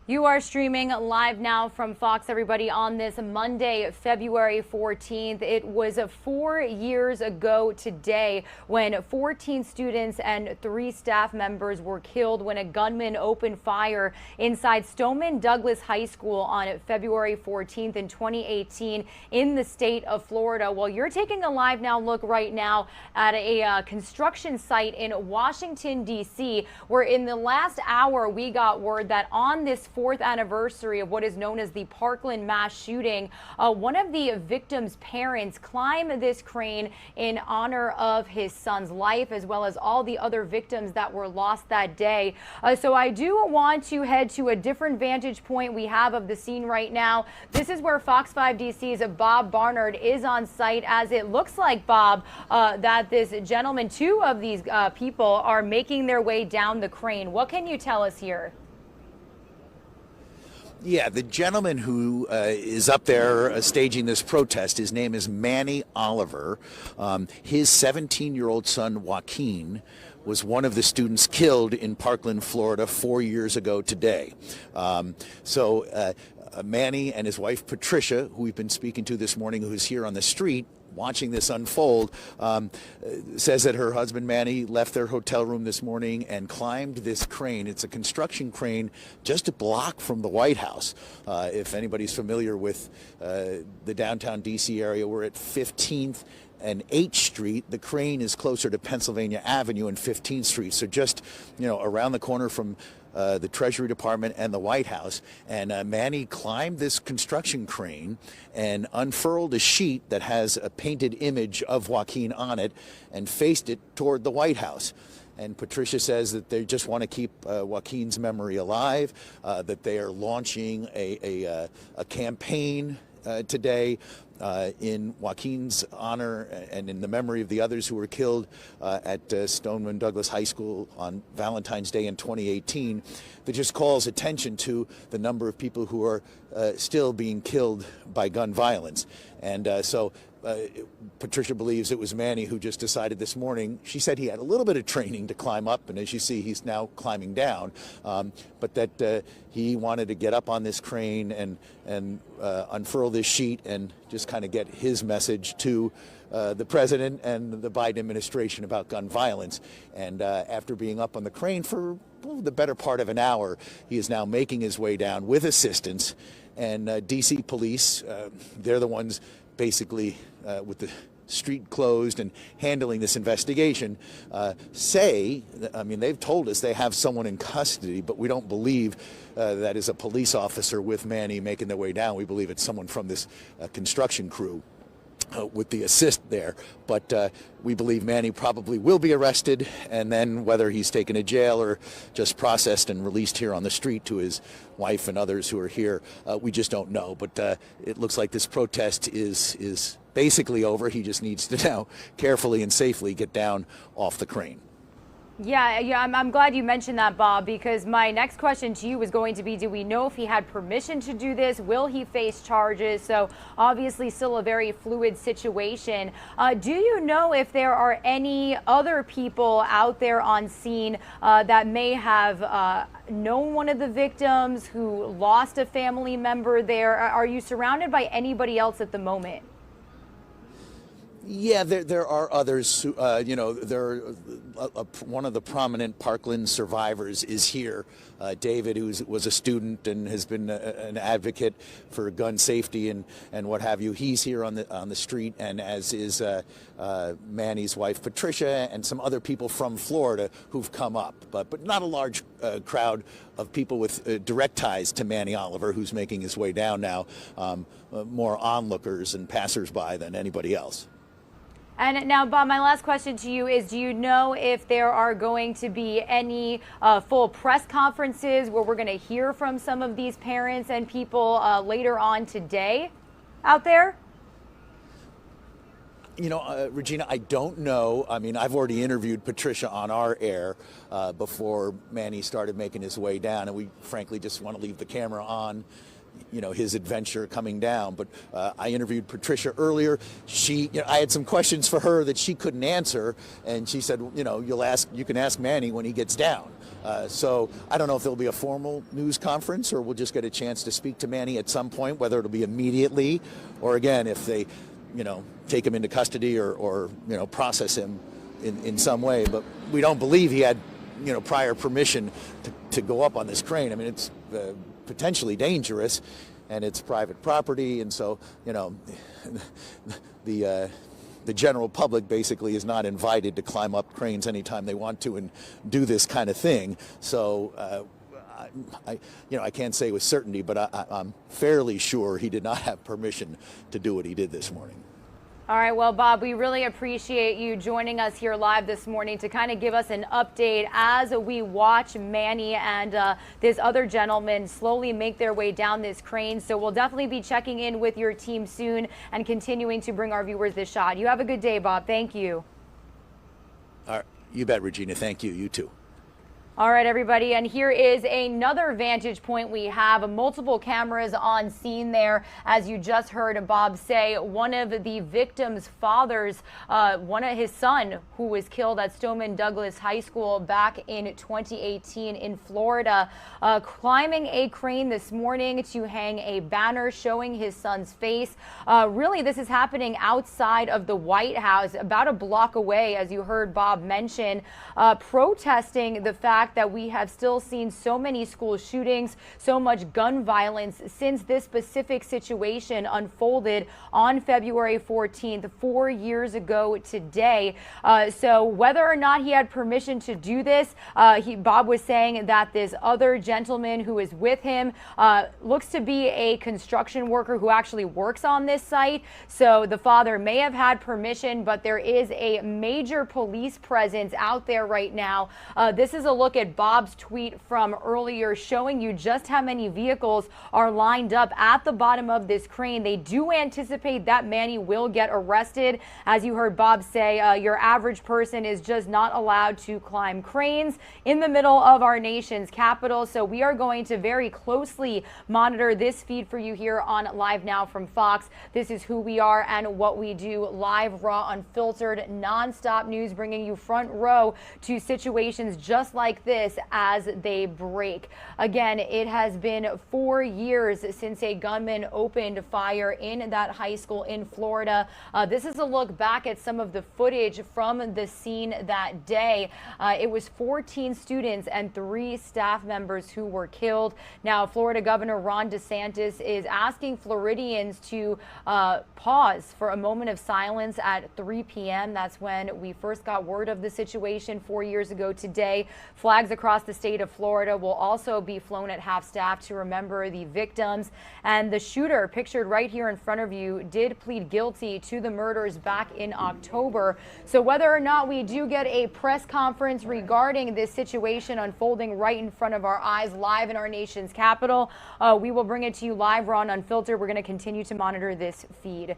You are streaming live now from Fox, everybody, on this Monday, February 14th. It was 4 years ago today when 14 students and 3 staff members were killed when a gunman opened fire inside Stoneman Douglas High School on February 14th in 2018 in the state of Florida. Well, you're taking a live now look right now at a construction site in Washington, D.C., where in the last hour we got word that on this 4th anniversary of what is known as the Parkland mass shooting, one of the victims' parents climbed this crane in honor of his son's life, as well as all the other victims that were lost that day. So I do want to head to a different vantage point we have of the scene right now. This is where Fox 5 DC's Bob Barnard is on site, as it looks like, Bob, that this gentleman, 2 of these people, are making their way down the crane. What can you tell us here? Yeah, the gentleman who is up there staging this protest, his name is Manuel Oliver. His 17-year-old son, Joaquin, was one of the students killed in Parkland, Florida 4 years ago today. Manny and his wife, Patricia, who we've been speaking to this morning, who's here on the street, watching this unfold, says that her husband Manny left their hotel room this morning and climbed this crane. It's a construction crane just a block from the White House. If anybody's familiar with the downtown DC area, we're at 15th and 8th Street. The crane is closer to Pennsylvania Avenue and 15th Street. So just, around the corner from the Treasury Department and the White House. And Manny climbed this construction crane and unfurled a sheet that has a painted image of Joaquin on it and faced it toward the White House. And Patricia says that they just want to keep Joaquin's memory alive, that they are launching a campaign today in Joaquin's honor and in the memory of the others who were killed at Stoneman Douglas High School on Valentine's Day in 2018, that just calls attention to the number of people who are still being killed by gun violence. And Patricia believes it was Manny who just decided this morning. She said he had a little bit of training to climb up, and as you see, he's now climbing down, but that he wanted to get up on this crane and unfurl this sheet and just kind of get his message to the president and the Biden administration about gun violence. And after being up on the crane for the better part of an hour, he is now making his way down with assistance. And DC police, they're the ones basically with the street closed and handling this investigation, they've told us they have someone in custody, but we don't believe that is a police officer with Manny making their way down. We believe it's someone from this construction crew with the assist there. But we believe Manny probably will be arrested, and then whether he's taken to jail or just processed and released here on the street to his wife and others who are here, we just don't know. But it looks like this protest is basically over. He just needs to now carefully and safely get down off the crane. Yeah, I'm glad you mentioned that, Bob, because my next question to you was going to be, do we know if he had permission to do this? Will he face charges? So obviously still a very fluid situation. Do you know if there are any other people out there on scene that may have known one of the victims, who lost a family member there? Are you surrounded by anybody else at the moment? Yeah, there are others. One of the prominent Parkland survivors is here. David, who was a student and has been an advocate for gun safety and what have you. He's here on the street, and as is Manny's wife Patricia and some other people from Florida who've come up, but not a large crowd of people with direct ties to Manuel Oliver, who's making his way down now. More onlookers and passersby than anybody else. And now, Bob, my last question to you is, do you know if there are going to be any full press conferences where we're going to hear from some of these parents and people later on today out there? Regina, I don't know. I mean, I've already interviewed Patricia on our air before Manny started making his way down, and we frankly just want to leave the camera on his adventure coming down. But I interviewed Patricia earlier. I had some questions for her that she couldn't answer, and she said, you can ask Manny when he gets down. So I don't know if there'll be a formal news conference or we'll just get a chance to speak to Manny at some point, whether it'll be immediately or again if they, take him into custody or process him in some way. But we don't believe he had, prior permission to go up on this crane. I mean, it's potentially dangerous, and it's private property, and so the general public basically is not invited to climb up cranes anytime they want to and do this kind of thing. So I can't say with certainty, but I'm fairly sure he did not have permission to do what he did this morning. All right, well, Bob, we really appreciate you joining us here live this morning to kind of give us an update as we watch Manny and this other gentleman slowly make their way down this crane. So we'll definitely be checking in with your team soon and continuing to bring our viewers this shot. You have a good day, Bob. Thank you. All right, you bet, Regina. Thank you. You too. All right, everybody, and here is another vantage point. We have multiple cameras on scene there. As you just heard Bob say, one of the victim's fathers, his son, who was killed at Stoneman Douglas High School back in 2018 in Florida, climbing a crane this morning to hang a banner showing his son's face. Really, this is happening outside of the White House, about a block away, as you heard Bob mention, protesting the fact that we have still seen so many school shootings, so much gun violence since this specific situation unfolded on February 14th, 4 years ago today. So whether or not he had permission to do this, Bob was saying that this other gentleman who is with him looks to be a construction worker who actually works on this site. So the father may have had permission, but there is a major police presence out there right now. This is a look at Bob's tweet from earlier showing you just how many vehicles are lined up at the bottom of this crane. They do anticipate that Manny will get arrested. As you heard Bob say, your average person is just not allowed to climb cranes in the middle of our nation's capital. So we are going to very closely monitor this feed for you here on Live Now from Fox. This is who we are and what we do. Live, raw, unfiltered, nonstop news, bringing you front row to situations just like this as they break. Again, it has been 4 years since a gunman opened fire in that high school in Florida. This is a look back at some of the footage from the scene that day. It was 14 students and 3 staff members who were killed. Now, Florida Governor Ron DeSantis is asking Floridians to pause for a moment of silence at 3 p.m. That's when we first got word of the situation 4 years ago today. Flags across the state of Florida will also be flown at half-staff to remember the victims. And the shooter, pictured right here in front of you, did plead guilty to the murders back in October. So whether or not we do get a press conference regarding this situation unfolding right in front of our eyes live in our nation's capital, we will bring it to you live, raw, and unfiltered. We're going to continue to monitor this feed.